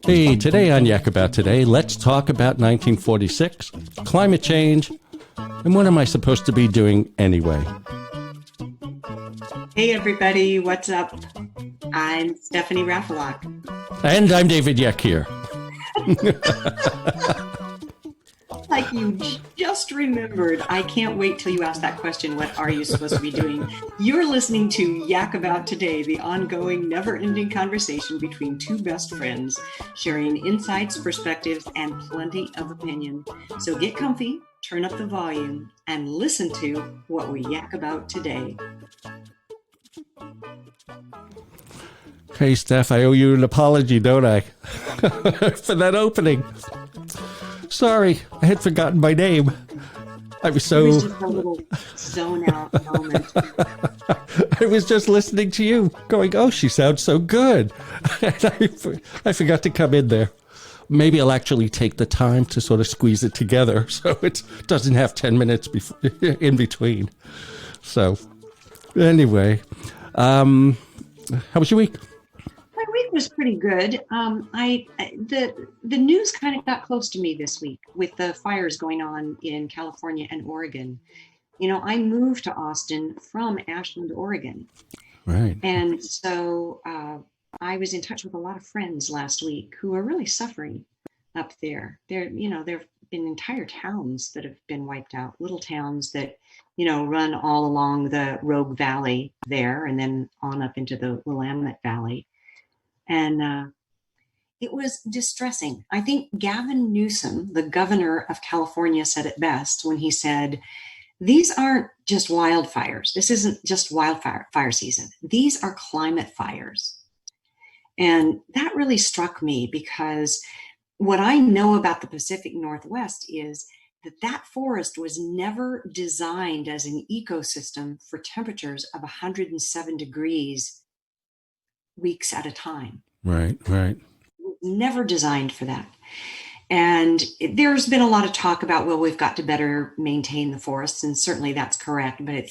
Hey, today on Yak About Today, let's talk about 1946, climate change, and what am I supposed to be doing anyway? Hey everybody, what's up? I'm Stephanie Raffelock. And I'm David Yakir. Like you just remembered. I can't wait till you ask that question, what are you supposed to be doing? You're listening to Yak About Today, the ongoing, never-ending conversation between two best friends, sharing insights, perspectives, and plenty of opinion. So get comfy, turn up the volume, and listen to what we yak about today. Hey, Steph, I owe you an apology, don't I? For that opening. Sorry, I had forgotten my name. I was so... It was just a little zone out moment. I was just listening to you, going, oh, she sounds so good. And I forgot to come in there. Maybe I'll actually take the time to sort of squeeze it together so it doesn't have 10 minutes in between. So, anyway, how was your week? My week was pretty good. The news kind of got close to me this week with the fires going on in California and Oregon. You know, I moved to Austin from Ashland, Oregon. Right. And so I was in touch with a lot of friends last week who are really suffering up there. There have been entire towns that have been wiped out, little towns that, run all along the Rogue Valley there and then on up into the Willamette Valley. And it was distressing. I think Gavin Newsom, the governor of California, said it best when he said, these aren't just wildfires. This isn't just wildfire season. These are climate fires. And that really struck me because what I know about the Pacific Northwest is that forest was never designed as an ecosystem for temperatures of 107 degrees weeks at a time. Right. Never designed for that. And there's been a lot of talk about, well, we've got to better maintain the forests, and certainly that's correct, but it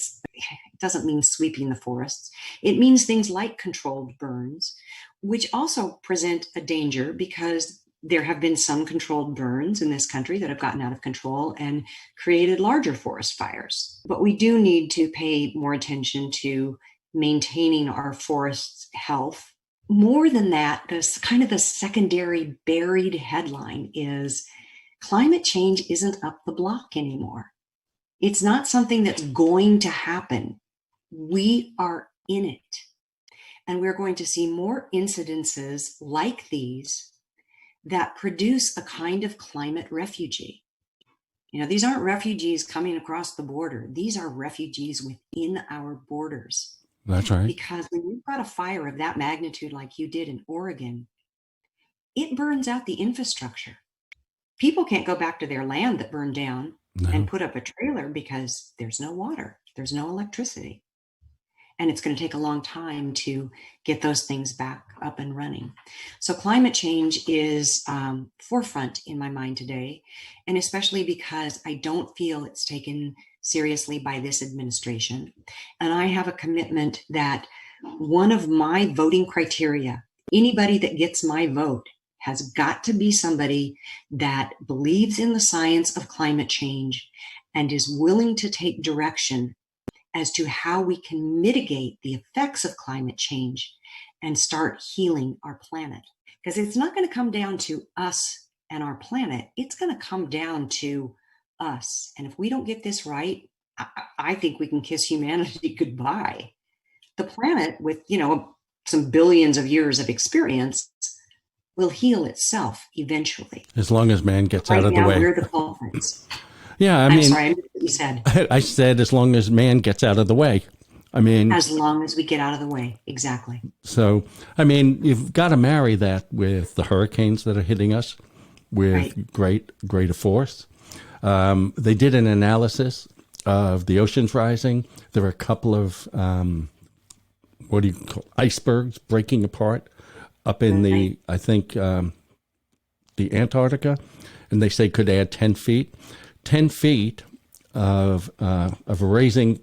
doesn't mean sweeping the forests. It means things like controlled burns, which also present a danger because there have been some controlled burns in this country that have gotten out of control and created larger forest fires. But we do need to pay more attention to maintaining our forests' health. More than that, the secondary buried headline is climate change isn't up the block anymore. It's not something that's going to happen. We are in it. And we're going to see more incidences like these that produce a kind of climate refugee. These aren't refugees coming across the border. These are refugees within our borders. That's right. Because when you've got a fire of that magnitude like you did in Oregon, it burns out the infrastructure. People can't go back to their land that burned down and put up a trailer because there's no water, there's no electricity. And it's going to take a long time to get those things back up and running. So climate change is forefront in my mind today, and especially because I don't feel it's taken seriously by this administration. And I have a commitment that one of my voting criteria, anybody that gets my vote, has got to be somebody that believes in the science of climate change and is willing to take direction as to how we can mitigate the effects of climate change and start healing our planet. Because it's not going to come down to us and our planet. It's going to come down to us. And if we don't get this right, I think we can kiss humanity goodbye. The planet, with, some billions of years of experience, will heal itself eventually. As long as man gets out of the way. We're the culprits. Yeah, I'm sorry, I missed what you said. I said as long as man gets out of the way. As long as we get out of the way, exactly. So, you've got to marry that with the hurricanes that are hitting us with greater force. They did an analysis of the oceans rising. There are a couple of, icebergs breaking apart up in the Antarctica, and they say could add 10 feet. 10 feet of a rising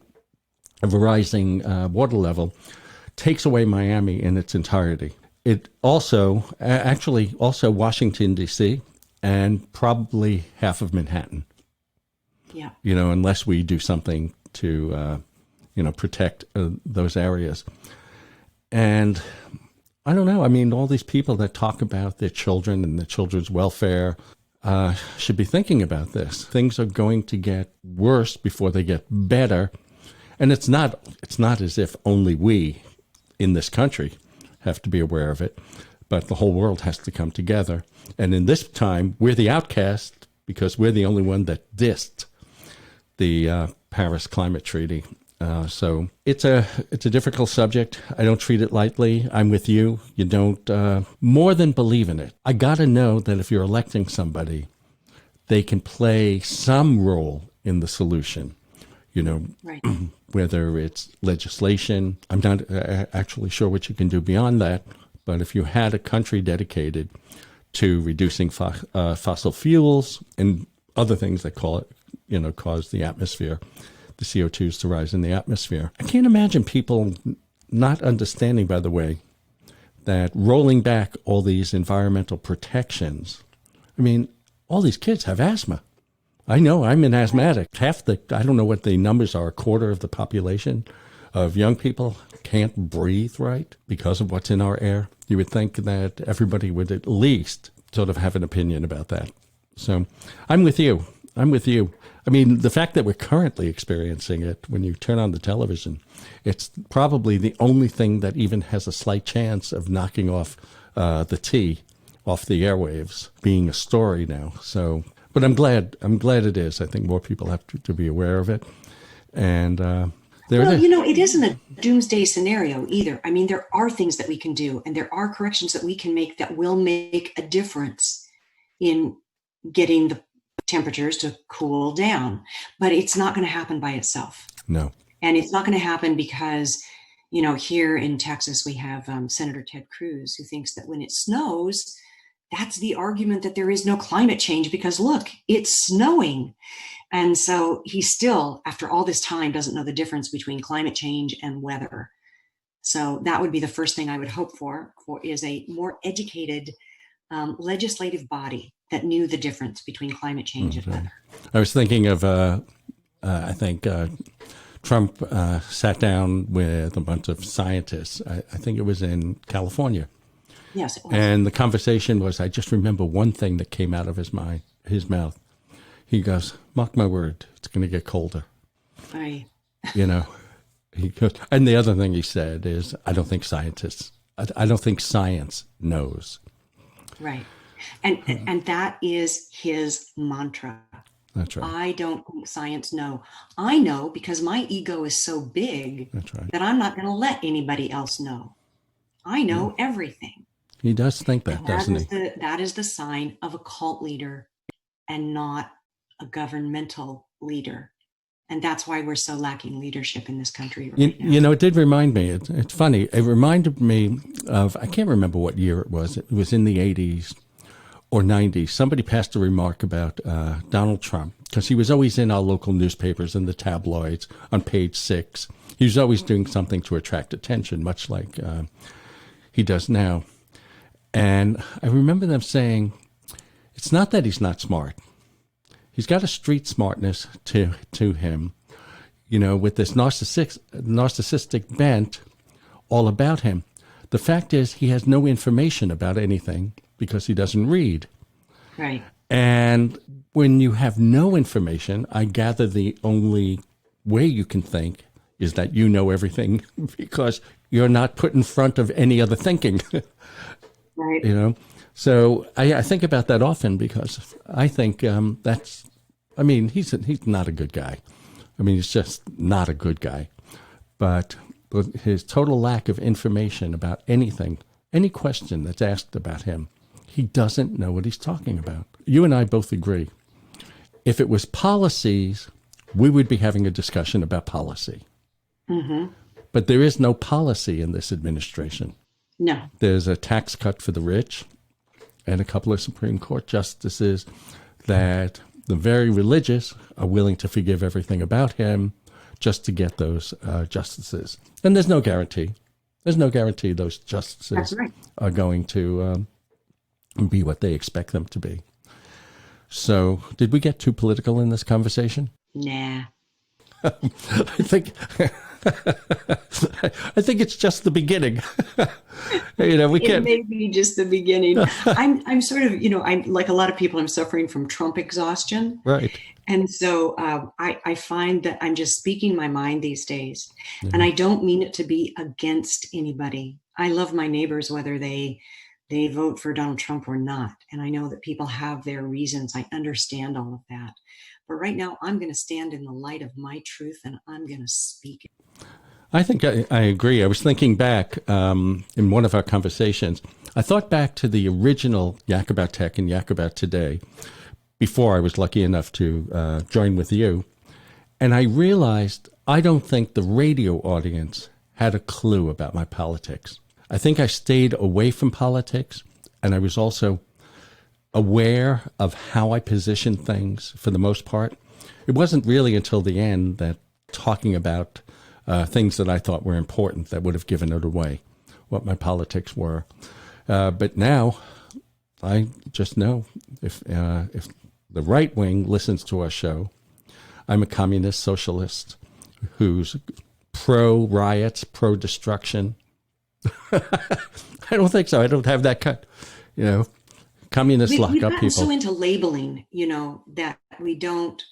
water level takes away Miami in its entirety. It also, actually, also Washington, D.C., and probably half of Manhattan. Yeah. Unless we do something to, protect those areas. And I don't know. I mean, all these people that talk about their children and their children's welfare should be thinking about this. Things are going to get worse before they get better. And it's not as if only we in this country have to be aware of it, but the whole world has to come together. And in this time, we're the outcast because we're the only one that dissed the Paris Climate Treaty. So it's a difficult subject. I don't treat it lightly. I'm with you. You don't more than believe in it. I got to know that if you're electing somebody, they can play some role in the solution. Right. Whether it's legislation. I'm not actually sure what you can do beyond that. But if you had a country dedicated to reducing fossil fuels and other things that cause the atmosphere, the CO2s to rise in the atmosphere. I can't imagine people not understanding, by the way, that rolling back all these environmental protections. I mean, all these kids have asthma. I know, I'm an asthmatic. I don't know what the numbers are, a quarter of the population of young people can't breathe right because of what's in our air. You would think that everybody would at least sort of have an opinion about that. So I'm with you. I mean, the fact that we're currently experiencing it, when you turn on the television, it's probably the only thing that even has a slight chance of knocking off the T off the airwaves, being a story now. So, but I'm glad it is. I think more people have to be aware of it. And it isn't a doomsday scenario either. I mean, there are things that we can do, and there are corrections that we can make that will make a difference in getting the temperatures to cool down, but it's not going to happen by itself. No. And it's not going to happen because, here in Texas, we have Senator Ted Cruz, who thinks that when it snows, that's the argument that there is no climate change because look, it's snowing. And so he still, after all this time, doesn't know the difference between climate change and weather. So that would be the first thing I would hope for is a more educated legislative body that knew the difference between climate change and weather. I was thinking of, I think Trump sat down with a bunch of scientists. I think it was in California. Yes, it was. And the conversation was, I just remember one thing that came out of his mouth. He goes, "Mark my word, it's going to get colder." Right. He goes, and the other thing he said is, I don't think science knows. Right. And that is his mantra. That's right. I don't think science know. I know because my ego is so big that I'm not going to let anybody else know. I know everything. He does think that, doesn't he? That is the sign of a cult leader and not a governmental leader. And that's why we're so lacking leadership in this country right now. It did remind me, it's funny, it reminded me of, I can't remember what year it was in the 80s or 90s. Somebody passed a remark about Donald Trump, because he was always in our local newspapers and the tabloids on page 6. He was always doing something to attract attention, much like he does now. And I remember them saying, it's not that he's not smart. He's got a street smartness to him, with this narcissistic bent all about him. The fact is he has no information about anything because he doesn't read. Right. And when you have no information, I gather the only way you can think is that you know everything because you're not put in front of any other thinking. Right. So I think about that often because I think he's not a good guy. He's just not a good guy. But his total lack of information about anything, any question that's asked about him, he doesn't know what he's talking about. You and I both agree. If it was policies, we would be having a discussion about policy. Mm-hmm. But there is no policy in this administration. No. There's a tax cut for the rich and a couple of Supreme Court justices that the very religious are willing to forgive everything about him just to get those justices. And there's no guarantee. There's no guarantee those justices are going to be what they expect them to be. So did we get too political in this conversation? Nah. I think it's just the beginning. It may be just the beginning. I'm sort of, I'm like a lot of people, I'm suffering from Trump exhaustion. Right. And so I find that I'm just speaking my mind these days. Mm-hmm. And I don't mean it to be against anybody. I love my neighbors, whether they vote for Donald Trump or not. And I know that people have their reasons. I understand all of that. But right now, I'm going to stand in the light of my truth, and I'm going to speak it. I think I agree. I was thinking back in one of our conversations. I thought back to the original Yak About Tech and Yak About Today before I was lucky enough to join with you. And I realized I don't think the radio audience had a clue about my politics. I think I stayed away from politics, and I was also aware of how I positioned things for the most part. It wasn't really until the end that talking about things that I thought were important that would have given it away, what my politics were. But now I just know if the right wing listens to our show, I'm a communist socialist who's pro-riots, pro-destruction. I don't think so. I don't have that kind, communists lock up people. We've gotten so into labeling, that we don't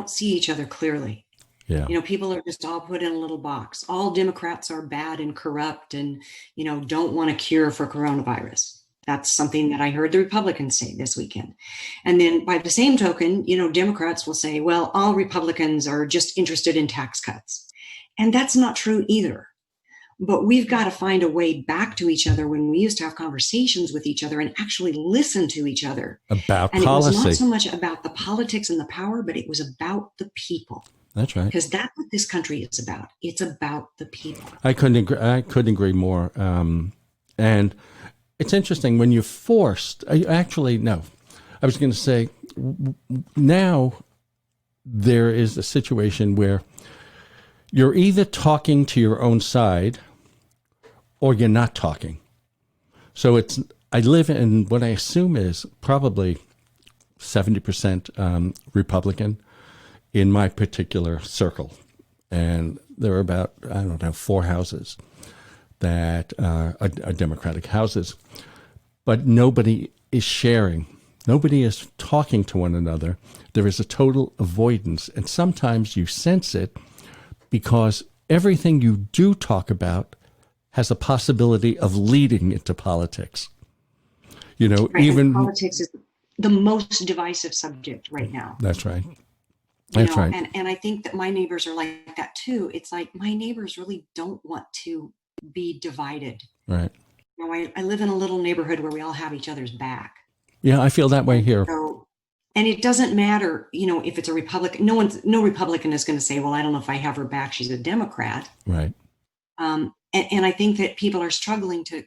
see each other clearly. Yeah. People are just all put in a little box. All Democrats are bad and corrupt and, don't want a cure for coronavirus. That's something that I heard the Republicans say this weekend. And then by the same token, Democrats will say, well, all Republicans are just interested in tax cuts. And that's not true either. But we've got to find a way back to each other when we used to have conversations with each other and actually listen to each other. About and policy. It was not so much about the politics and the power, but it was about the people. That's right. Because that's what this country is about. It's about the people. I couldn't agree more. And it's interesting when you're forced. Actually, no. I was going to say now there is a situation where you're either talking to your own side or you're not talking. So I live in what I assume is probably 70% Republican in my particular circle. And there are about, 4 houses that are Democratic houses. But nobody is sharing. Nobody is talking to one another. There is a total avoidance. And sometimes you sense it because everything you do talk about has a possibility of leading into politics. Right, even politics is the most divisive subject right now. That's right. That's right. And I think that my neighbors are like that too. It's like my neighbors really don't want to be divided. Right. I live in a little neighborhood where we all have each other's back. Yeah, I feel that way here. So, and it doesn't matter, if it's a Republican. No Republican is going to say, well, I don't know if I have her back. She's a Democrat. Right. And I think that people are struggling to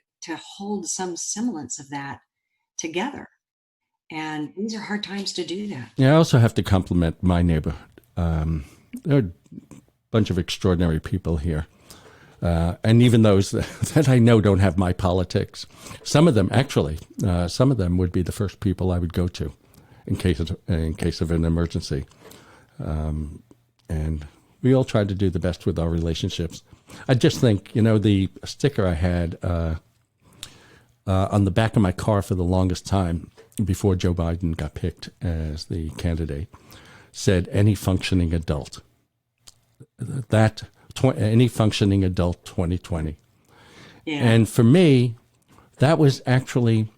hold some semblance of that together. And these are hard times to do that. Yeah, I also have to compliment my neighborhood. There are a bunch of extraordinary people here. And even those that I know don't have my politics. Some of them would be the first people I would go to in case of an emergency. And we all try to do the best with our relationships. I just think, the sticker I had on the back of my car for the longest time before Joe Biden got picked as the candidate said, any functioning adult. Any functioning adult 2020. Yeah. And for me, that was actually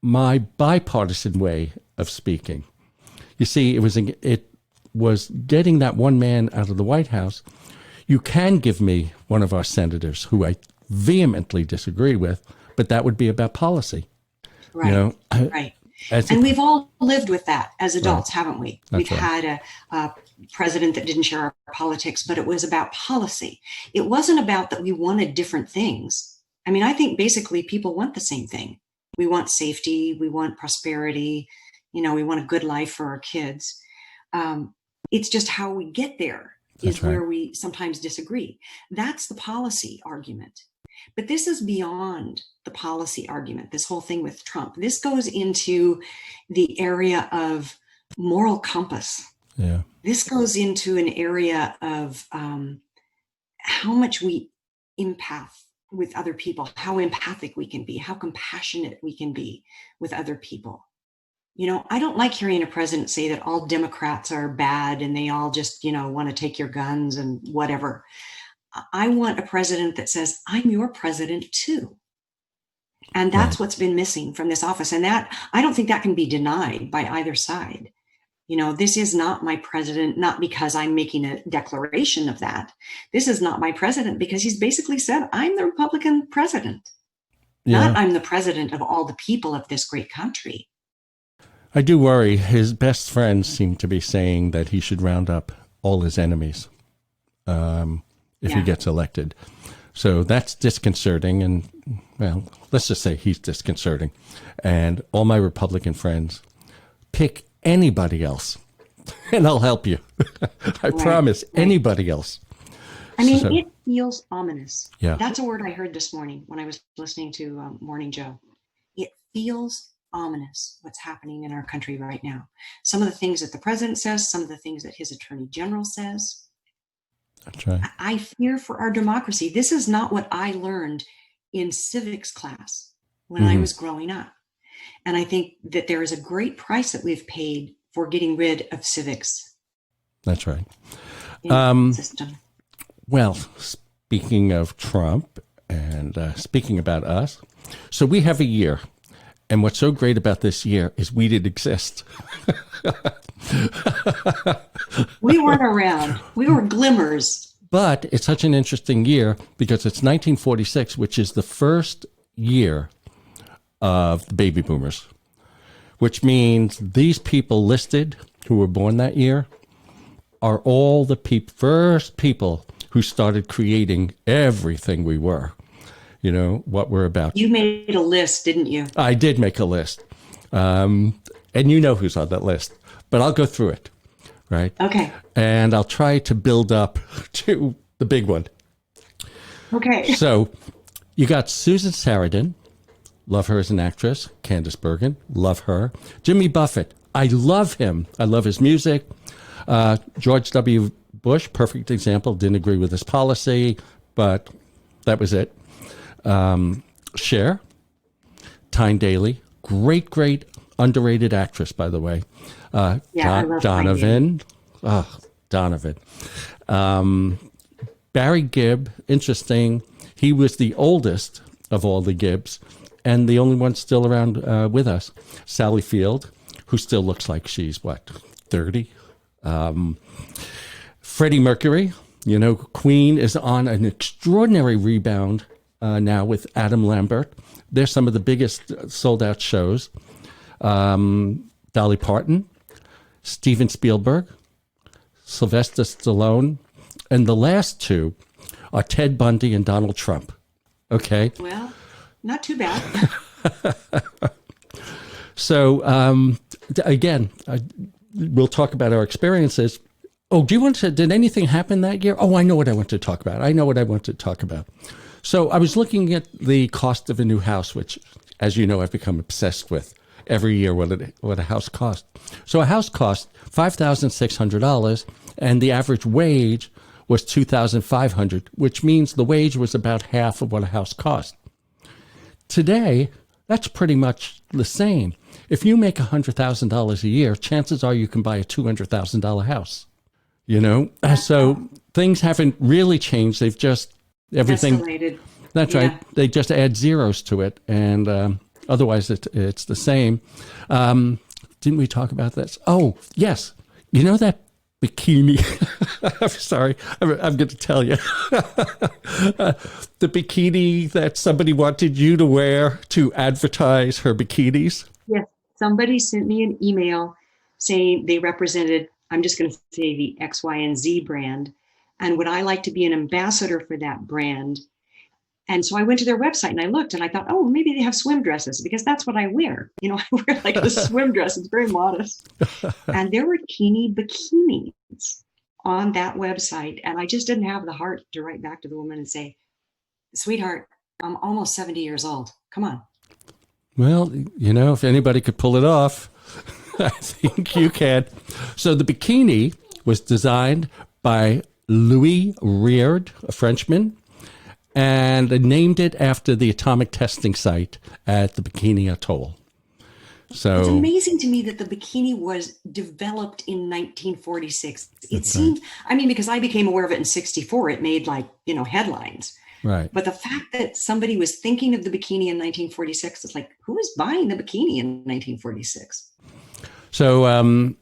my bipartisan way of speaking. You see, it was getting that one man out of the White House. You can give me one of our senators who I vehemently disagree with, but that would be about policy. Right. Right. And we've all lived with that as adults, haven't we? We've had a president that didn't share our politics, but it was about policy. It wasn't about that we wanted different things. I mean, I think basically people want the same thing. We want safety. We want prosperity. We want a good life for our kids. It's just how we get there is where we sometimes disagree. That's the policy argument. But this is beyond the policy argument, this whole thing with Trump. This goes into the area of moral compass. Yeah. This goes into an area of how much we empath with other people, how empathic we can be, how compassionate we can be with other people. I don't like hearing a president say that all Democrats are bad and they all just, want to take your guns and whatever. I want a president that says, I'm your president too. And that's what's been missing from this office. And that, I don't think that can be denied by either side. This is not my president, not because I'm making a declaration of that. This is not my president because he's basically said, I'm the Republican president. Not I'm the president of all the people of this great country. I do worry. His best friends seem to be saying that he should round up all his enemies if he gets elected. So that's disconcerting. And, well, let's just say he's disconcerting. And all my Republican friends, pick anybody else and I'll help you. I promise, anybody else. I mean, it feels ominous. Yeah. That's a word I heard this morning when I was listening to Morning Joe. It feels ominous what's happening in our country right now. Some of the things that the president says, some of the things that his attorney general says. That's right. I fear for our democracy. This is not what I learned in civics class when I was growing up. And I think that there is a great price that we've paid for getting rid of civics. That's right. In the system. Well, speaking of Trump and speaking about us, so we have a year. And what's so great about this year is we didn't exist. We weren't around. We were glimmers. But it's such an interesting year because it's 1946, which is the first year of the baby boomers, which means these people listed who were born that year are all the first people who started creating everything we were. What we're about. You made a list, didn't you? I did make a list. And you know who's on that list. But I'll go through it, right? Okay. And I'll try to build up to the big one. Okay. So you got Susan Sarandon. Love her as an actress. Candice Bergen. Love her. Jimmy Buffett. I love him. I love his music. George W. Bush, perfect example. Didn't agree with his policy, but that was it. Cher, Tyne Daly, great underrated actress, by the way. I love Donovan. Donovan. Barry Gibb, interesting. He was the oldest of all the Gibbs and the only one still around with us. Sally Field, who still looks like she's, 30? Freddie Mercury, Queen is on an extraordinary rebound now with Adam Lambert. They're some of the biggest sold-out shows. Dolly Parton, Steven Spielberg, Sylvester Stallone, and the last two are Ted Bundy and Donald Trump. Okay? Well, not too bad. So, again, we'll talk about our experiences. Oh, did anything happen that year? Oh, I know what I want to talk about. So I was looking at the cost of a new house, which, as you know, I've become obsessed with every year, what a house costs. So a house cost $5,600, and the average wage was $2,500, which means the wage was about half of what a house cost. Today, that's pretty much the same. If you make $100,000 a year, chances are you can buy a $200,000 house. So things haven't really changed. They've just everything. Escalated. That's right. They just add zeros to it, and otherwise it's the same. Didn't we talk about this? Oh, yes. That bikini. I'm sorry. I'm going to tell you. The bikini that somebody wanted you to wear to advertise her bikinis. Yes. Somebody sent me an email saying they represented, I'm just going to say the X, Y, and Z brand. And would I like to be an ambassador for that brand? And so I went to their website and I looked and I thought, oh, maybe they have swim dresses because that's what I wear. I wear like a swim dress. It's very modest. And there were teeny bikinis on that website. And I just didn't have the heart to write back to the woman and say, sweetheart, I'm almost 70 years old. Come on. Well, if anybody could pull it off, I think you can. So the bikini was designed by Louis Reard, a Frenchman, and named it after the atomic testing site at the Bikini Atoll. So it's amazing to me that the bikini was developed in 1946. It seemed, because I became aware of it in 64, it made headlines. Right. But the fact that somebody was thinking of the bikini in 1946, it's like, who was buying the bikini in 1946? So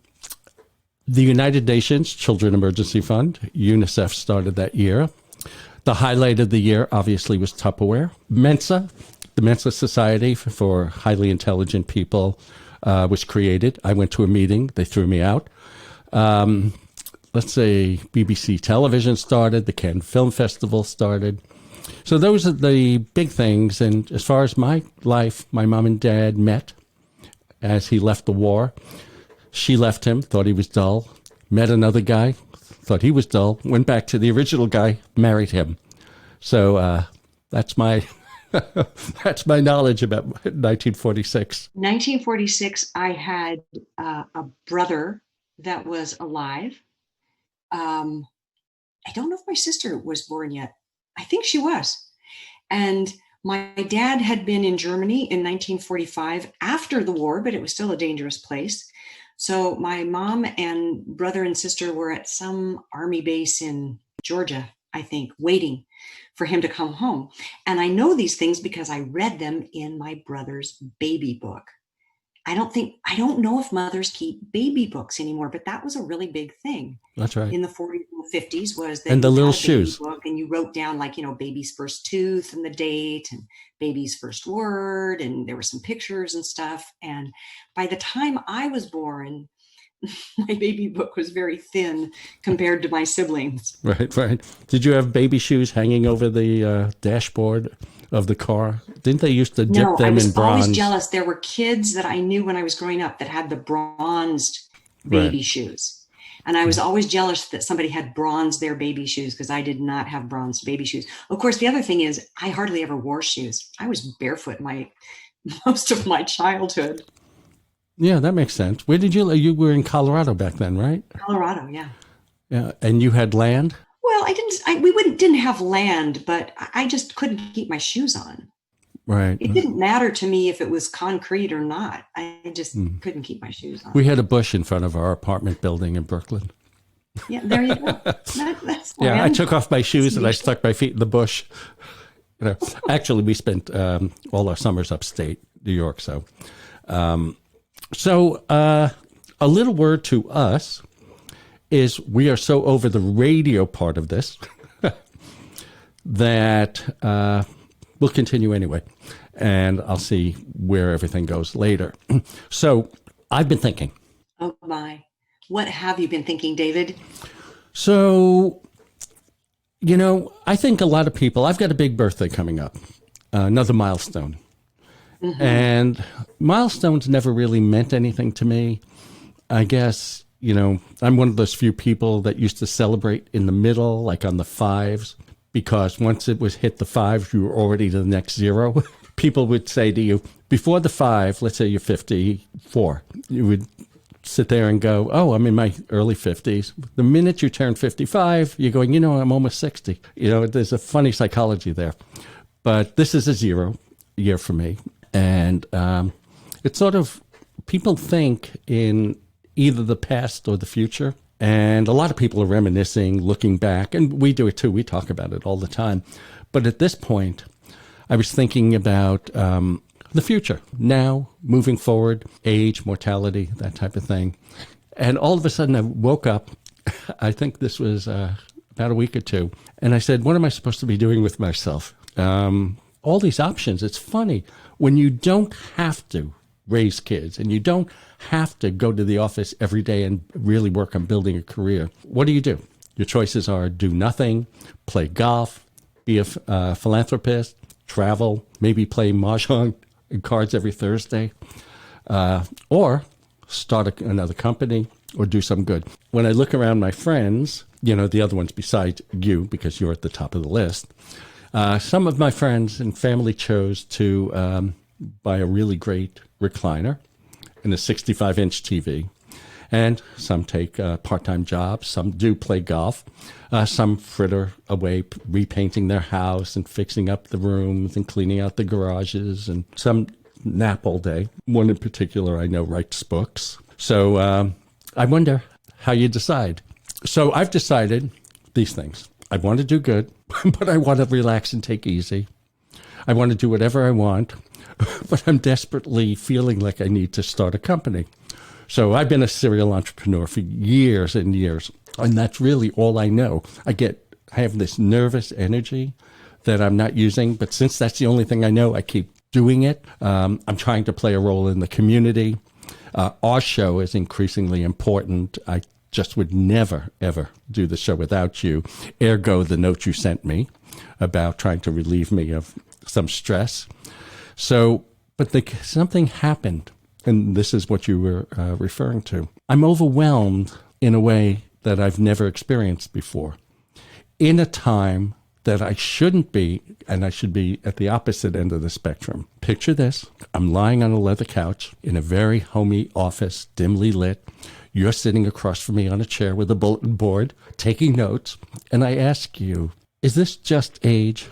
the United Nations Children Emergency Fund, UNICEF, started that year. The highlight of the year, obviously, was Tupperware. MENSA, the Mensa Society for Highly Intelligent People, was created. I went to a meeting. They threw me out. Let's say BBC Television started. The Cannes Film Festival started. So those are the big things. And as far as my life, my mom and dad met as he left the war. She left him, thought he was dull, met another guy, thought he was dull, went back to the original guy, married him. So that's my that's my knowledge about 1946. 1946, I had a brother that was alive. I don't know if my sister was born yet. I think she was. And my dad had been in Germany in 1945 after the war, but it was still a dangerous place. So my mom and brother and sister were at some army base in Georgia, I think, waiting for him to come home. And I know these things because I read them in my brother's baby book. I don't know if mothers keep baby books anymore, but that was a really big thing. That's right. In the 40s and 50s was that and the you little had a baby shoes book and you wrote down baby's first tooth and the date and baby's first word. And there were some pictures and stuff. And by the time I was born, my baby book was very thin compared to my siblings. Right. Did you have baby shoes hanging over the dashboard of the car? Didn't they used to dip them in bronze? I was always jealous. There were kids that I knew when I was growing up that had the bronzed baby shoes. And I was always jealous that somebody had bronzed their baby shoes because I did not have bronzed baby shoes. Of course, the other thing is I hardly ever wore shoes. I was barefoot most of my childhood. Yeah, that makes sense. Where did you were in Colorado back then, right? Colorado, yeah. Yeah, and you had land? Well, we didn't have land, but I just couldn't keep my shoes on. Right. It didn't matter to me if it was concrete or not. I just couldn't keep my shoes on. We had a bush in front of our apartment building in Brooklyn. Yeah, there you go. That's I took off my shoes and I stuck my feet in the bush. Actually, we spent all our summers upstate New York. So a little word to us is we are so over the radio part of this that we'll continue anyway. And I'll see where everything goes later. So I've been thinking. Oh, my. What have you been thinking, David? So, I think a lot of people, I've got a big birthday coming up, another milestone. Mm-hmm. And milestones never really meant anything to me. I guess, I'm one of those few people that used to celebrate in the middle, like on the fives, because once it was hit the fives, you were already to the next zero. People would say to you, before the five, let's say you're 54, you would sit there and go, oh, I'm in my early 50s. The minute you turn 55, you're going, I'm almost 60. There's a funny psychology there. But this is a 0 year for me. And it's sort of, people think in either the past or the future. And a lot of people are reminiscing, looking back, and we do it too. We talk about it all the time. But at this point, I was thinking about the future, now, moving forward, age, mortality, that type of thing. And all of a sudden I woke up, I think this was about a week or two, and I said, what am I supposed to be doing with myself? All these options. It's funny when you don't have to raise kids and you don't have to go to the office every day and really work on building a career. What do? Your choices are do nothing, play golf, be a philanthropist, travel, maybe play mahjong and cards every Thursday, or start another company or do some good. When I look around my friends, the other ones besides you, because you're at the top of the list, some of my friends and family chose to buy a really great recliner and a 65-inch TV. And some take part-time jobs. Some do play golf. Some fritter away repainting their house and fixing up the rooms and cleaning out the garages. And some nap all day. One in particular I know writes books. So I wonder how you decide. So I've decided these things. I want to do good, but I want to relax and take easy. I want to do whatever I want, but I'm desperately feeling like I need to start a company. So I've been a serial entrepreneur for years and years, and that's really all I know. I have this nervous energy that I'm not using, but since that's the only thing I know, I keep doing it. I'm trying to play a role in the community. Our show is increasingly important. I just would never, ever do the show without you, ergo the note you sent me about trying to relieve me of some stress. So, but something happened. And this is what you were referring to. I'm overwhelmed in a way that I've never experienced before. In a time that I shouldn't be, and I should be at the opposite end of the spectrum. Picture this. I'm lying on a leather couch in a very homey office, dimly lit. You're sitting across from me on a chair with a bulletin board, taking notes. And I ask you, is this just age?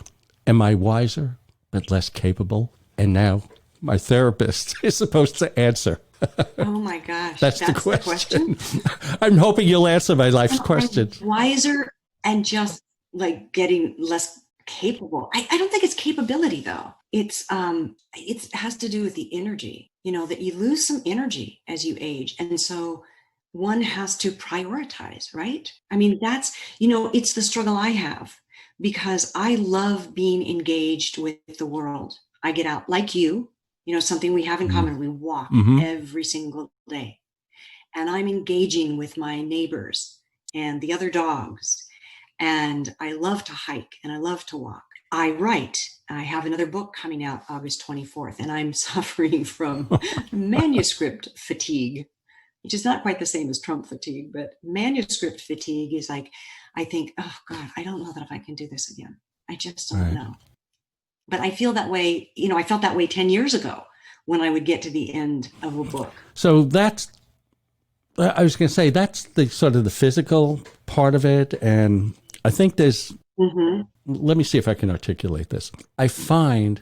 Am I wiser, but less capable? And now my therapist is supposed to answer. Oh my gosh. That's the question. I'm hoping you'll answer my life's question. Wiser and just like getting less capable. I don't think it's capability though. It has to do with the energy, that you lose some energy as you age. And so one has to prioritize, right? I mean, that's, it's the struggle I have because I love being engaged with the world. I get out like you. Something we have in common, we walk every single day. And I'm engaging with my neighbors and the other dogs. And I love to hike and I love to walk. I write. I have another book coming out August 24th, and I'm suffering from manuscript fatigue, which is not quite the same as Trump fatigue, but manuscript fatigue is like, I think, oh God, I don't know that if I can do this again. I just don't know. But I feel that way, I felt that way 10 years ago when I would get to the end of a book. So I was going to say, that's the sort of the physical part of it. And I think there's, let me see if I can articulate this. I find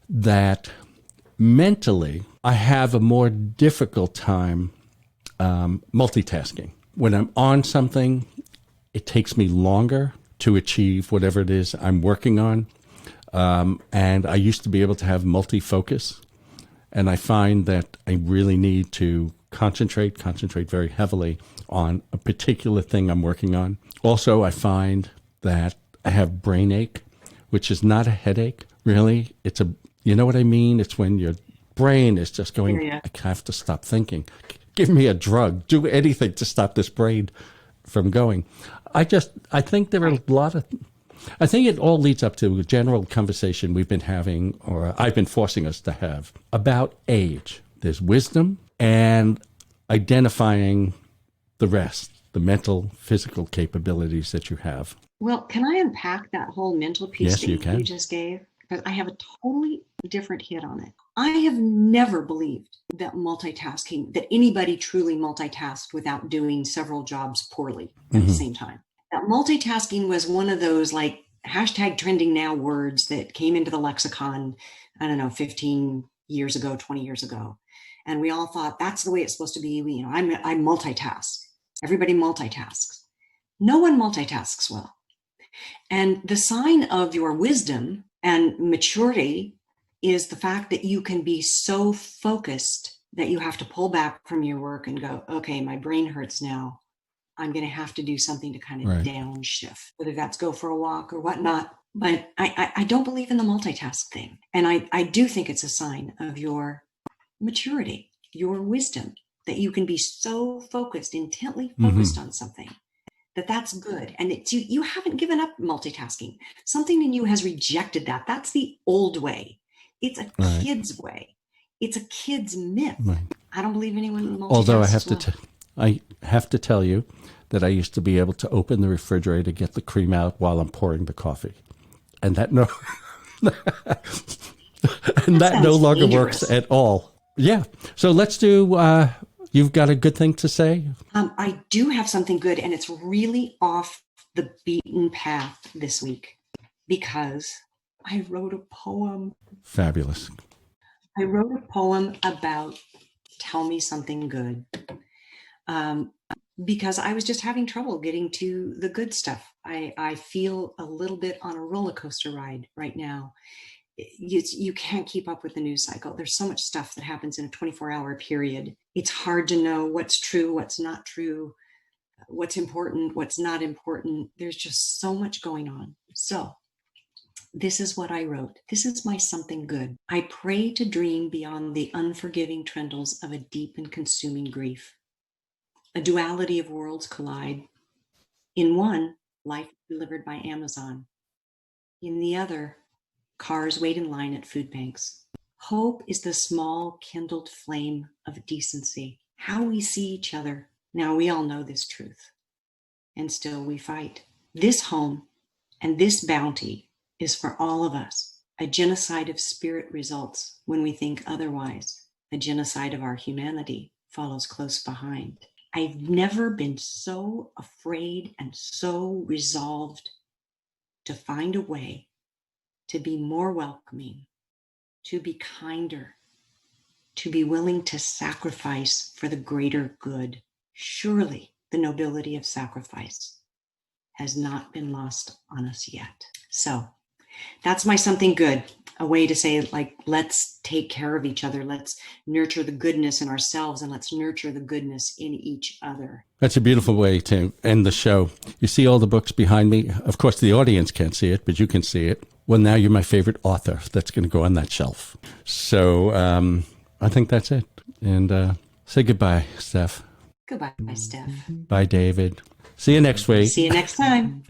that mentally, I have a more difficult time multitasking. When I'm on something, it takes me longer to achieve whatever it is I'm working on. And I used to be able to have multi-focus, and I find that I really need to concentrate very heavily on a particular thing I'm working on. Also, I find that I have brain ache, which is not a headache, really. You know what I mean? It's when your brain is just going, I have to stop thinking. Give me a drug. Do anything to stop this brain from going. I think there are a lot of... I think it all leads up to a general conversation we've been having, or I've been forcing us to have, about age. There's wisdom and identifying the rest, the mental, physical capabilities that you have. Well, can I unpack that whole mental piece that you just gave? Because I have a totally different hit on it. I have never believed that anybody truly multitasked without doing several jobs poorly at the same time. That multitasking was one of those like hashtag trending now words that came into the lexicon, 15 years ago, 20 years ago. And we all thought that's the way it's supposed to be. I multitask. Everybody multitasks. No one multitasks well. And the sign of your wisdom and maturity is the fact that you can be so focused that you have to pull back from your work and go, okay, my brain hurts now. I'm going to have to do something to kind of downshift, whether that's go for a walk or whatnot. But I don't believe in the multitask thing. And I do think it's a sign of your maturity, your wisdom, that you can be so focused, intently focused on something that's good. And it's you haven't given up multitasking. Something in you has rejected that. That's the old way. It's a Right. kid's way. It's a kid's myth. Right. I don't believe anyone multitasks. Although I well. have to tell you that I used to be able to open the refrigerator, get the cream out while I'm pouring the coffee. And that no longer dangerous. works at all. Yeah. So let's do you've got a good thing to say? I do have something good, and it's really off the beaten path this week because I wrote a poem. Fabulous. I wrote a poem about tell me something good. Because I was just having trouble getting to the good stuff. I feel a little bit on a roller coaster ride right now. You can't keep up with the news cycle. There's so much stuff that happens in a 24-hour period. It's hard to know what's true, what's not true, what's important, what's not important. There's just so much going on. So this is what I wrote. This is my something good. I pray to dream beyond the unforgiving trundles of a deep and consuming grief. A duality of worlds collide. In one, life delivered by Amazon. In the other, cars wait in line at food banks. Hope is the small kindled flame of decency. How we see each other. Now we all know this truth. And still we fight. This home and this bounty is for all of us. A genocide of spirit results when we think otherwise. A genocide of our humanity follows close behind. I've never been so afraid and so resolved to find a way to be more welcoming, to be kinder, to be willing to sacrifice for the greater good. Surely the nobility of sacrifice has not been lost on us yet. So that's my something good. A way to say, like, let's take care of each other. Let's nurture the goodness in ourselves, and let's nurture the goodness in each other. That's a beautiful way to end the show. You see all the books behind me? Of course, the audience can't see it, but you can see it. Well, now you're my favorite author that's going to go on that shelf. So I think that's it. And say goodbye, Steph. Goodbye, Steph. Bye, David. See you next week. See you next time.